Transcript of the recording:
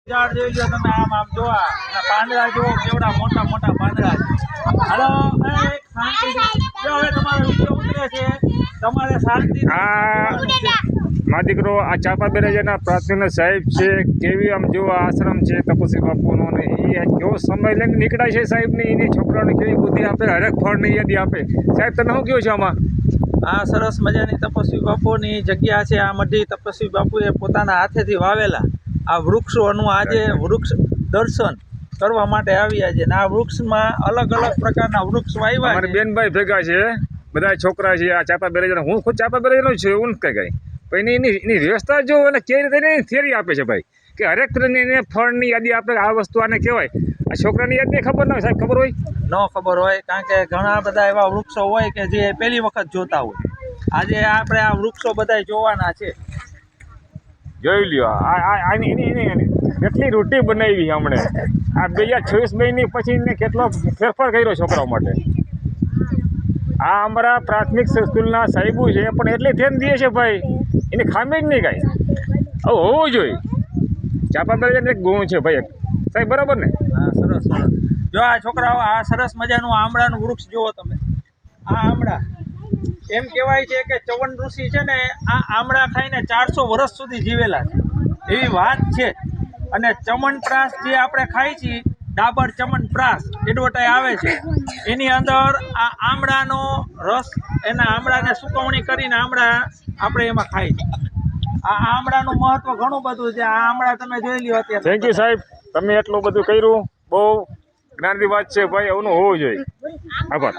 ઝાડ જોઈ લો તમે, આમ જોવા પાંદડા જુઓ કેવડા મોટા મોટા પાંદડા છે. હાલો શાંતિ, જો હવે તમારો વિડીયો ઉતરે છે, તમારે શાંતિ. મારો દીકરો આ ચાપા બેરાજાના પ્રાર્થના સાહેબ છે, કેવી આમ જો આશ્રમ છે તપસ્વી બાપુનો, ને એ કેવો સમય લઈને નીકળાય છે સાહેબ ને, એની છોકરાઓને કેવી બુદ્ધિ આપે, હરેક ફળની યાદી આપે. સાહેબ તમે શું કહો છો આમાં? આ સરસ મજાની તપસ્વી બાપુની જગ્યા છે. આ મઢી તપસ્વી બાપુએ પોતાના હાથેથી વાવેલા આ વૃક્ષોનું આજે વૃક્ષ દર્શન કરવા માટે આવ્યા છે. ને આ વૃક્ષમાં અલગ અલગ પ્રકારના વૃક્ષ વાવ્યા. અમારા બેનભાઈ ભેગા છે, બધા છોકરા છે આ ચાપા બેરાજાના. હું ખુદ ચાપા બેરાજાનો છું, એવું નથી કઈ. પણ એની વ્યવસ્થા જો અને કેવી રીતે એની થિયરી આપે છે ભાઈ, કે હરેક એને ફળની યાદી આપે. આ વસ્તુ આને કહેવાય. આ છોકરાની યાદી ખબર ના હોય સાહેબ, ખબર હોય? ન ખબર હોય, કારણ કે ઘણા બધા એવા વૃક્ષો હોય કે જે પહેલી વખત જોતા હોય. આજે આપણે આ વૃક્ષો બધા જોવાના છે. જોઈ લ્યો કેટલી રોટી બનાવી હમણે. આ 2026 મહિની પછી એને કેટલો ફેરફાર કર્યો છોકરાઓ માટે. આ અમારા પ્રાથમિક સ્કૂલના સાહેબો છે, પણ એટલી ધ્યાન દે છે ભાઈ, એની ખામી જ નહીં કાંઈ. હવે હોવું જોઈએ. ચાપા બેરાજાને એક ગુણ છે ભાઈ સાહેબ, બરાબર ને? હા, સરસ સરસ. જો આ છોકરાઓ આ સરસ મજાનું આમળાનું વૃક્ષ જુઓ તમે. આ આમળા એમ કહેવાય છે કે ચવન ઋષિ છે ને આ આમળા ખાઈને 400 વર્ષ સુધી જીવેલા છે, એવી વાત છે. અને ચમનપ્રાસ જે આપણે ખાઈ છીએ, ડાબર ચમનપ્રાસ એડવર્ટાઈ આવે છે, એની અંદર આ આમળાનો રસ, એના આમળાને સુકવણી કરીને આમળા આપણે એમાં ખાઈ છીએ. આ આમળાનું મહત્વ ઘણું બધું છે. આ આમળા તમે જોઈ લ્યો અત્યારે. થેન્ક યુ સાહેબ, તમે એટલું બધું કર્યું. બહુ જ્ઞાનની વાત છે ભાઈ, એવું હોવું જોઈએ. આભાર.